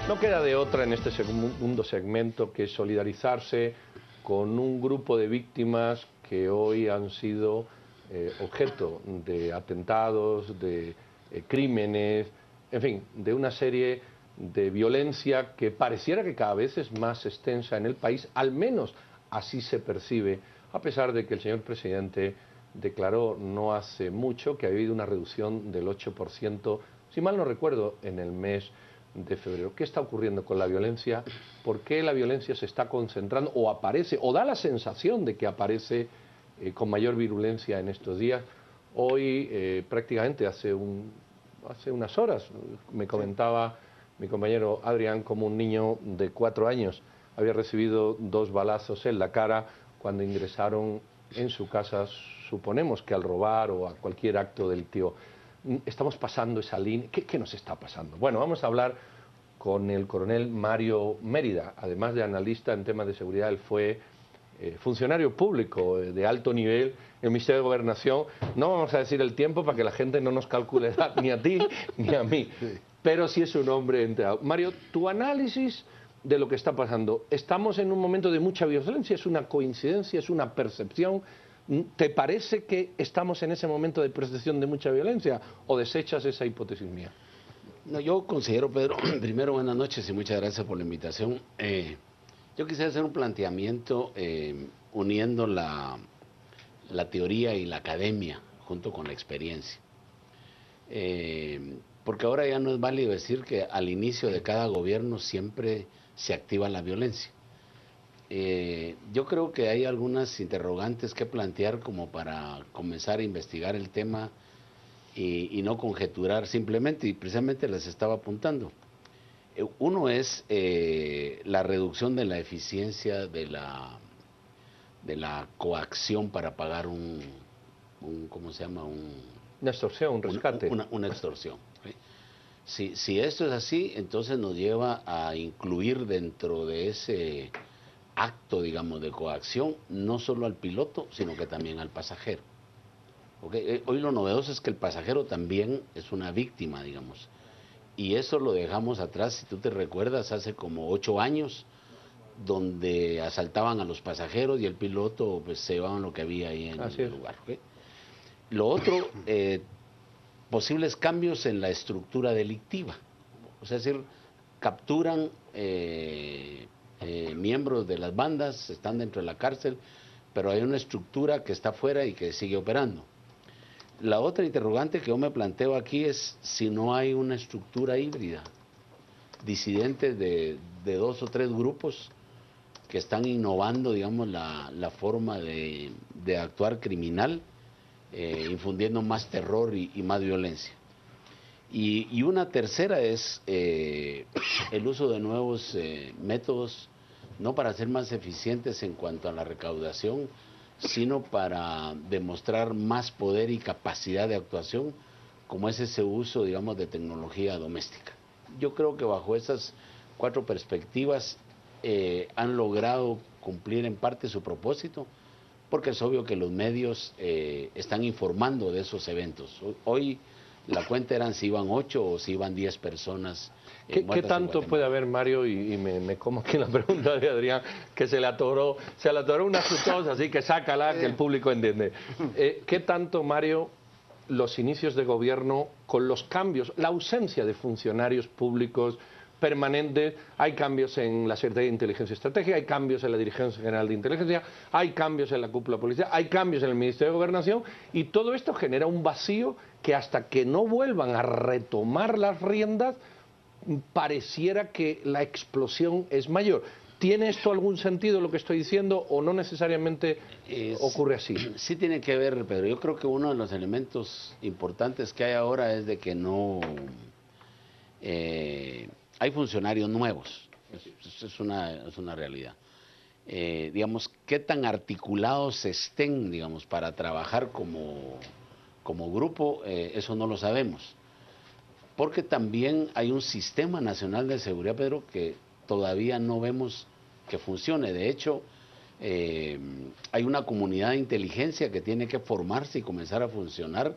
No queda de otra en este segundo segmento que solidarizarse con un grupo de víctimas que hoy han sido objeto de atentados, de crímenes, en fin, de una serie de violencia que pareciera que cada vez es más extensa en el país, al menos así se percibe, a pesar de que el señor presidente declaró no hace mucho que ha habido una reducción del 8%, si mal no recuerdo, en el mes de febrero. ¿Qué está ocurriendo con la violencia? ¿Por qué la violencia se está concentrando o aparece, o da la sensación de que aparece con mayor virulencia en estos días? Hoy, prácticamente hace unas horas, me comentaba mi compañero Adrián como un niño de 4 años había recibido 2 balazos en la cara cuando ingresaron en su casa, suponemos que al robar o a cualquier acto delictivo. Estamos pasando esa línea. ¿Qué nos está pasando? Bueno, vamos a hablar con el coronel Mario Mérida. Además de analista en temas de seguridad, él fue funcionario público de alto nivel en el Ministerio de Gobernación. No vamos a decir el tiempo para que la gente no nos calcule edad, ni a ti ni a mí. Pero sí es un hombre enterado. Mario, tu análisis de lo que está pasando. ¿Estamos en un momento de mucha violencia? ¿Es una coincidencia? ¿Es una percepción? ¿Te parece que estamos en ese momento de percepción de mucha violencia o desechas esa hipótesis mía? No, yo considero, Pedro, primero buenas noches y muchas gracias por la invitación. Yo quisiera hacer un planteamiento uniendo la teoría y la academia junto con la experiencia. Porque ahora ya no es válido decir que al inicio de cada gobierno siempre se activa la violencia. Yo creo que hay algunas interrogantes que plantear como para comenzar a investigar el tema y no conjeturar simplemente, y precisamente les estaba apuntando. Uno es la reducción de la eficiencia de la coacción para pagar ¿cómo se llama? Una extorsión, un rescate. Una extorsión. ¿Sí? Si esto es así, entonces nos lleva a incluir dentro de ese acto, digamos, de coacción, no solo al piloto, sino que también al pasajero. ¿Okay? Hoy lo novedoso es que el pasajero también es una víctima, digamos. Y eso lo dejamos atrás, si tú te recuerdas, hace como 8 años, donde asaltaban a los pasajeros y el piloto pues se llevaban lo que había ahí en el lugar. ¿Okay? Lo otro, posibles cambios en la estructura delictiva. O sea, es decir, capturan miembros de las bandas, están dentro de la cárcel, pero hay una estructura que está afuera y que sigue operando. La otra interrogante que yo me planteo aquí es si no hay una estructura híbrida, disidentes de 2 o 3 grupos que están innovando, digamos, la forma de actuar criminal, infundiendo más terror y más violencia. Y una tercera es el uso de nuevos métodos, no para ser más eficientes en cuanto a la recaudación, sino para demostrar más poder y capacidad de actuación, como es ese uso, digamos, de tecnología doméstica. Yo creo que bajo esas 4 perspectivas han logrado cumplir en parte su propósito, porque es obvio que los medios están informando de esos eventos. Hoy la cuenta eran si iban 8 o si iban 10 personas. ¿Qué tanto puede haber, Mario? Y me como aquí la pregunta de Adrián, que se le atoró una fructosa, así que sácala, que el público entiende. ¿Qué tanto, Mario, los inicios de gobierno con los cambios, la ausencia de funcionarios públicos permanentes, hay cambios en la Secretaría de Inteligencia y Estrategia, hay cambios en la Dirección General de Inteligencia, hay cambios en la cúpula policial, hay cambios en el Ministerio de Gobernación, y todo esto genera un vacío que hasta que no vuelvan a retomar las riendas, pareciera que la explosión es mayor. ¿Tiene esto algún sentido lo que estoy diciendo o no necesariamente ocurre así? Sí tiene que ver, Pedro. Yo creo que uno de los elementos importantes que hay ahora es de que no hay funcionarios nuevos. Es una realidad. Digamos, qué tan articulados estén, digamos, para trabajar como grupo, eso no lo sabemos. Porque también hay un sistema nacional de seguridad, Pedro, que todavía no vemos que funcione. De hecho, hay una comunidad de inteligencia que tiene que formarse y comenzar a funcionar,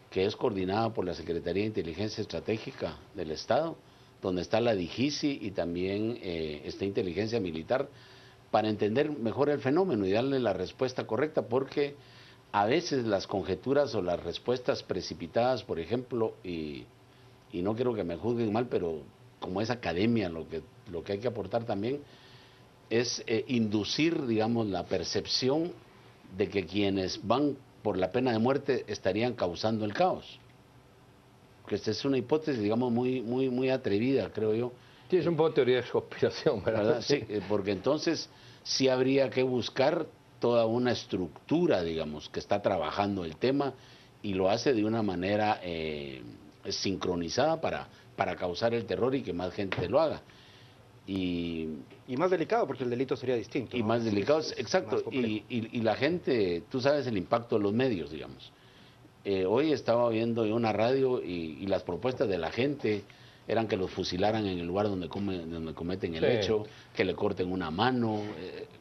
que es coordinada por la Secretaría de Inteligencia Estratégica del Estado, donde está la DIGISI y también está inteligencia militar, para entender mejor el fenómeno y darle la respuesta correcta, porque a veces las conjeturas o las respuestas precipitadas, por ejemplo, y no quiero que me juzguen mal, pero como es academia, lo que hay que aportar también es inducir, digamos, la percepción de que quienes van por la pena de muerte estarían causando el caos. Que esta es una hipótesis, digamos, muy atrevida, creo yo. Sí, es un poco teoría de conspiración, ¿verdad? Sí, porque entonces sí habría que buscar toda una estructura, digamos, que está trabajando el tema y lo hace de una manera sincronizada para causar el terror y que más gente lo haga. Y más delicado, porque el delito sería distinto. Y ¿no? más delicado, exacto. Más y la gente, tú sabes el impacto de los medios, digamos. Hoy estaba viendo en una radio y las propuestas de la gente eran que los fusilaran en el lugar donde cometen el hecho, que le corten una mano,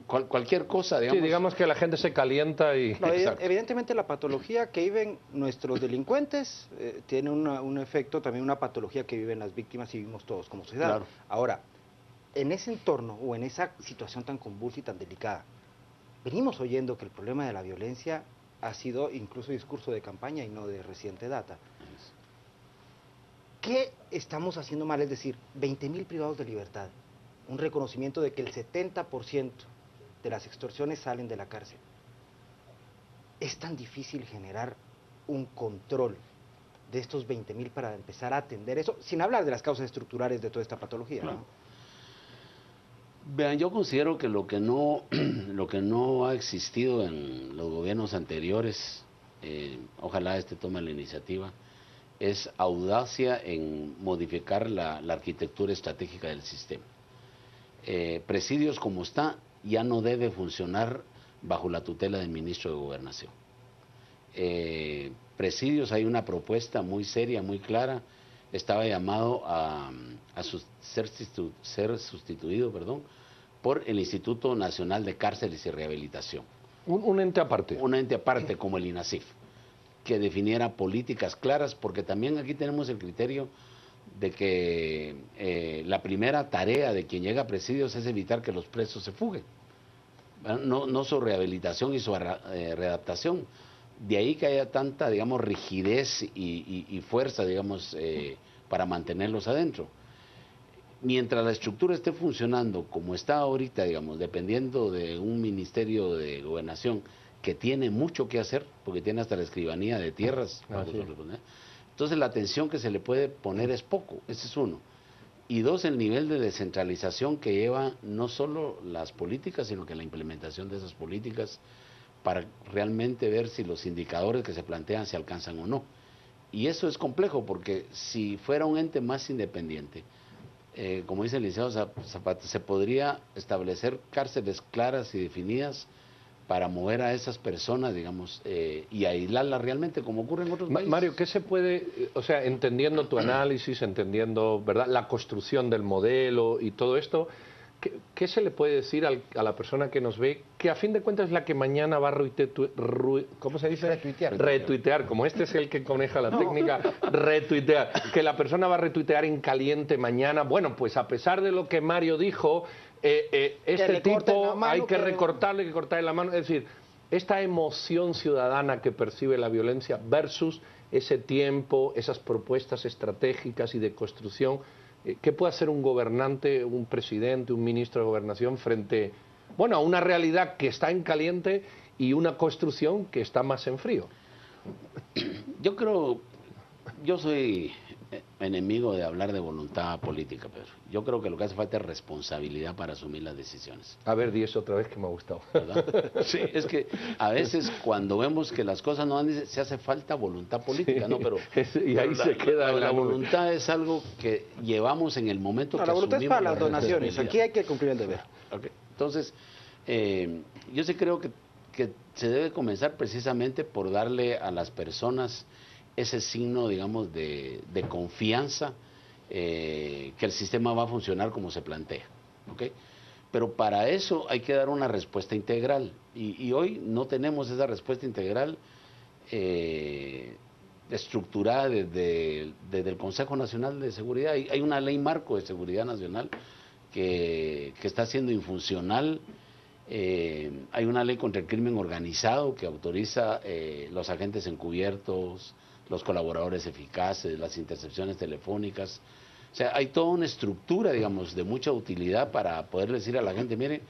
cualquier cosa, digamos. Sí, digamos que la gente se calienta y... No, evidentemente la patología que viven nuestros delincuentes tiene un efecto, también una patología que viven las víctimas y vivimos todos como sociedad. Claro. Ahora, en ese entorno o en esa situación tan convulsa y tan delicada, venimos oyendo que el problema de la violencia ha sido incluso discurso de campaña y no de reciente data. ¿Qué estamos haciendo mal? Es decir, 20.000 privados de libertad, un reconocimiento de que el 70% de las extorsiones salen de la cárcel. Es tan difícil generar un control de estos 20.000 para empezar a atender eso, sin hablar de las causas estructurales de toda esta patología, Claro. ¿no? Vean, yo considero que lo que no ha existido en los gobiernos anteriores, ojalá este tome la iniciativa, es audacia en modificar la arquitectura estratégica del sistema. Presidios como está ya no debe funcionar bajo la tutela del ministro de Gobernación. Presidios, hay una propuesta muy seria, muy clara, estaba llamado a ser sustituido, por el Instituto Nacional de Cárceles y Rehabilitación. Un ente aparte. Un ente aparte como el INASIF, que definiera políticas claras, porque también aquí tenemos el criterio de que la primera tarea de quien llega a presidios es evitar que los presos se fuguen, no su rehabilitación y su readaptación. De ahí que haya tanta, digamos, rigidez y fuerza, digamos, para mantenerlos adentro. Mientras la estructura esté funcionando como está ahorita, digamos, dependiendo de un ministerio de gobernación que tiene mucho que hacer, porque tiene hasta la escribanía de tierras, entonces la atención que se le puede poner es poco, ese es uno. Y dos, el nivel de descentralización que lleva no solo las políticas, sino que la implementación de esas políticas para realmente ver si los indicadores que se plantean se alcanzan o no. Y eso es complejo, porque si fuera un ente más independiente, como dice el licenciado Zapata, se podría establecer cárceles claras y definidas para mover a esas personas, digamos, y aislarlas realmente, como ocurre en otros países. Mario, ¿qué se puede, o sea, entendiendo tu análisis, entendiendo, ¿verdad?, la construcción del modelo y todo esto, ¿qué se le puede decir a la persona que nos ve, que a fin de cuentas es la que mañana va a ¿cómo se dice? Retuitear, como este es el que coneja la técnica, retuitear, que la persona va a retuitear en caliente mañana. Bueno, pues a pesar de lo que Mario dijo, este tipo hay que recortarle, hay que cortarle la mano, es decir, esta emoción ciudadana que percibe la violencia versus ese tiempo, esas propuestas estratégicas y de construcción. ¿Qué puede hacer un gobernante, un presidente, un ministro de gobernación frente, bueno, a una realidad que está en caliente y una construcción que está más en frío? Yo soy enemigo de hablar de voluntad política, Pedro. Yo creo que lo que hace falta es responsabilidad para asumir las decisiones. A ver, di eso otra vez que me ha gustado. ¿Verdad? Sí. Es que a veces cuando vemos que las cosas no van, se hace falta voluntad política, sí, ¿no? Pero y ahí se queda la voluntad es algo que llevamos en el momento que la voluntad es para las donaciones, responsabilidad. aquí hay que cumplir el deber. Okay. Entonces, yo sí creo que se debe comenzar precisamente por darle a las personas ese signo, digamos, de confianza, que el sistema va a funcionar como se plantea, ¿okay? Pero para eso hay que dar una respuesta integral, y hoy no tenemos esa respuesta integral estructurada desde el Consejo Nacional de Seguridad. Hay una ley marco de seguridad nacional que está siendo infuncional. Hay una ley contra el crimen organizado que autoriza los agentes encubiertos, los colaboradores eficaces, las intercepciones telefónicas. O sea, hay toda una estructura, digamos, de mucha utilidad para poder decir a la gente, mire,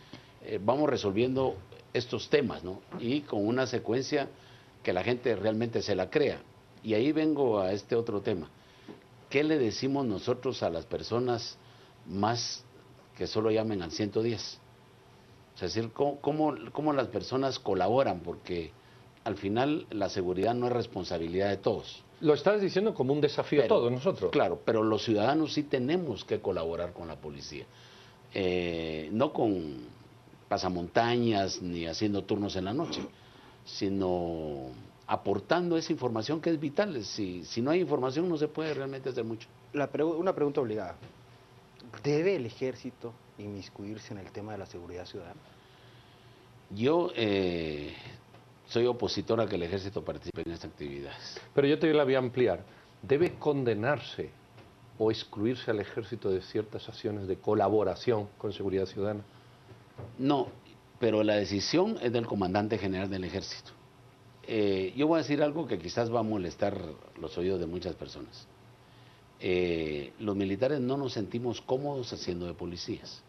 vamos resolviendo estos temas, ¿no? Y con una secuencia que la gente realmente se la crea. Y ahí vengo a este otro tema. ¿Qué le decimos nosotros a las personas más que solo llamen al 110? Es decir, ¿cómo las personas colaboran? Porque al final la seguridad no es responsabilidad de todos. Lo estás diciendo como un desafío a todos nosotros. Claro, pero los ciudadanos sí tenemos que colaborar con la policía. No con pasamontañas ni haciendo turnos en la noche, sino aportando esa información que es vital. Si no hay información no se puede realmente hacer mucho. Una pregunta obligada. ¿Debe el ejército inmiscuirse en el tema de la seguridad ciudadana? Yo soy opositor a que el ejército participe en estas actividades. Pero yo te la voy a ampliar. ¿Debe condenarse o excluirse al ejército de ciertas acciones de colaboración con seguridad ciudadana? No, pero la decisión es del comandante general del ejército. Yo voy a decir algo que quizás va a molestar los oídos de muchas personas. Los militares no nos sentimos cómodos haciendo de policías.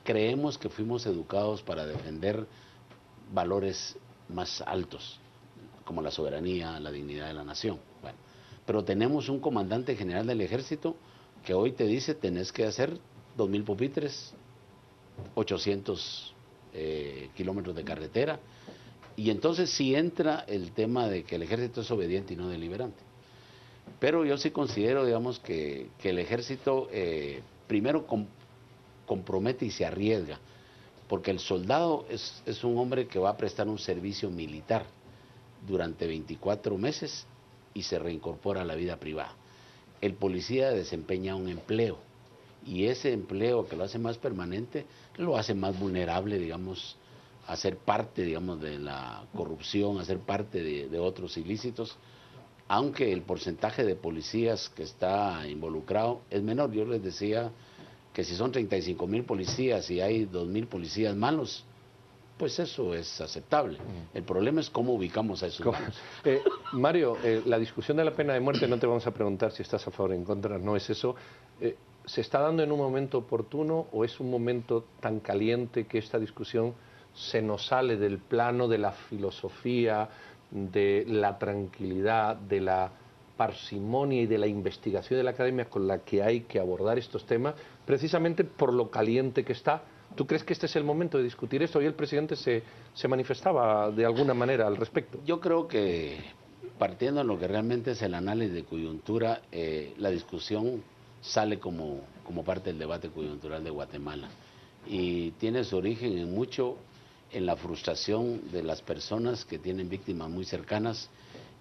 Creemos que fuimos educados para defender valores más altos, como la soberanía, la dignidad de la nación. Bueno, pero tenemos un comandante general del ejército que hoy te dice tenés que hacer 2000 pupitres, 800 kilómetros de carretera, y entonces sí entra el tema de que el ejército es obediente y no deliberante. Pero yo sí considero, digamos, que el ejército primero compromete y se arriesga, porque el soldado es un hombre que va a prestar un servicio militar durante 24 meses y se reincorpora a la vida privada. El policía desempeña un empleo, y ese empleo que lo hace más permanente, lo hace más vulnerable, digamos, a ser parte, digamos, de la corrupción, a ser parte de otros ilícitos, aunque el porcentaje de policías que está involucrado es menor. Yo les decía que si son 35,000 policías y hay 2,000 policías malos, pues eso es aceptable. El problema es cómo ubicamos a esos malos. Mario, la discusión de la pena de muerte, no te vamos a preguntar si estás a favor o en contra, no es eso. ¿Se está dando en un momento oportuno o es un momento tan caliente que esta discusión se nos sale del plano de la filosofía, de la tranquilidad, de la parsimonia y de la investigación de la academia con la que hay que abordar estos temas, precisamente por lo caliente que está? ¿Tú crees que este es el momento de discutir esto? Hoy el presidente se manifestaba de alguna manera al respecto. Yo creo que, partiendo de lo que realmente es el análisis de coyuntura, la discusión sale como parte del debate coyuntural de Guatemala, y tiene su origen en mucho en la frustración de las personas que tienen víctimas muy cercanas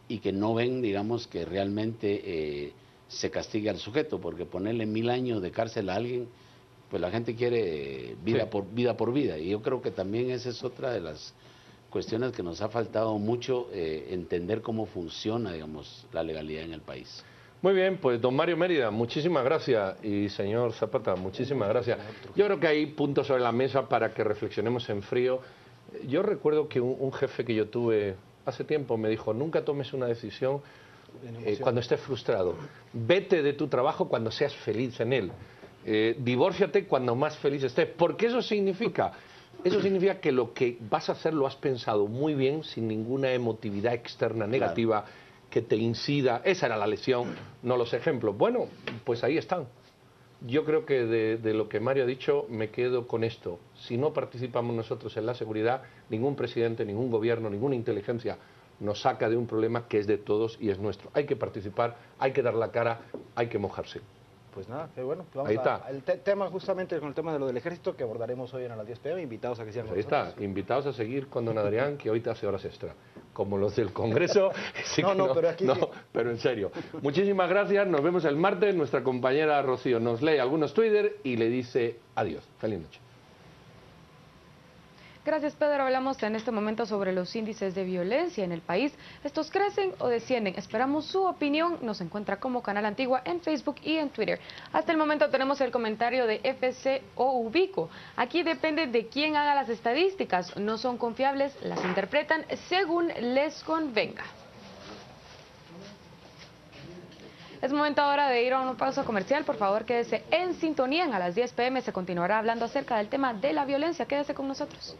y que no ven, digamos, que realmente se castigue al sujeto, porque ponerle 1000 años de cárcel a alguien, pues la gente quiere vida por vida, y yo creo que también esa es otra de las cuestiones que nos ha faltado mucho, entender cómo funciona, digamos, la legalidad en el país. Muy bien, pues don Mario Mérida, muchísimas gracias, y señor Zapata, muchísimas gracias. Yo creo que hay puntos sobre la mesa para que reflexionemos en frío. Yo recuerdo que un jefe que yo tuve hace tiempo me dijo: nunca tomes una decisión cuando estés frustrado, vete de tu trabajo cuando seas feliz en él, divórciate cuando más feliz estés, porque eso significa que lo que vas a hacer lo has pensado muy bien, sin ninguna emotividad externa negativa, claro, que te incida. Esa era la lección, no los ejemplos. Bueno, pues ahí están. Yo creo que de lo que Mario ha dicho me quedo con esto. Si no participamos nosotros en la seguridad, ningún presidente, ningún gobierno, ninguna inteligencia nos saca de un problema que es de todos y es nuestro. Hay que participar, hay que dar la cara, hay que mojarse. Pues nada, qué bueno. Vamos ahí está. El tema justamente con el tema de lo del ejército que abordaremos hoy a las 10 p.m. Invitados a que sigan con nosotros. Ahí está, invitados a seguir con don Adrián, que hoy te hace horas extra. Como los del Congreso. Sí, pero aquí no, pero en serio. Muchísimas gracias, nos vemos el martes. Nuestra compañera Rocío nos lee algunos Twitter y le dice adiós. Feliz noche. Gracias, Pedro. Hablamos en este momento sobre los índices de violencia en el país. ¿Estos crecen o descienden? Esperamos su opinión. Nos encuentra como Canal Antigua en Facebook y en Twitter. Hasta el momento tenemos el comentario de FC o Ubico. Aquí depende de quién haga las estadísticas. No son confiables, las interpretan según les convenga. Es momento ahora de ir a una pausa comercial. Por favor, quédese en sintonía. A las 10 p.m. se continuará hablando acerca del tema de la violencia. Quédese con nosotros.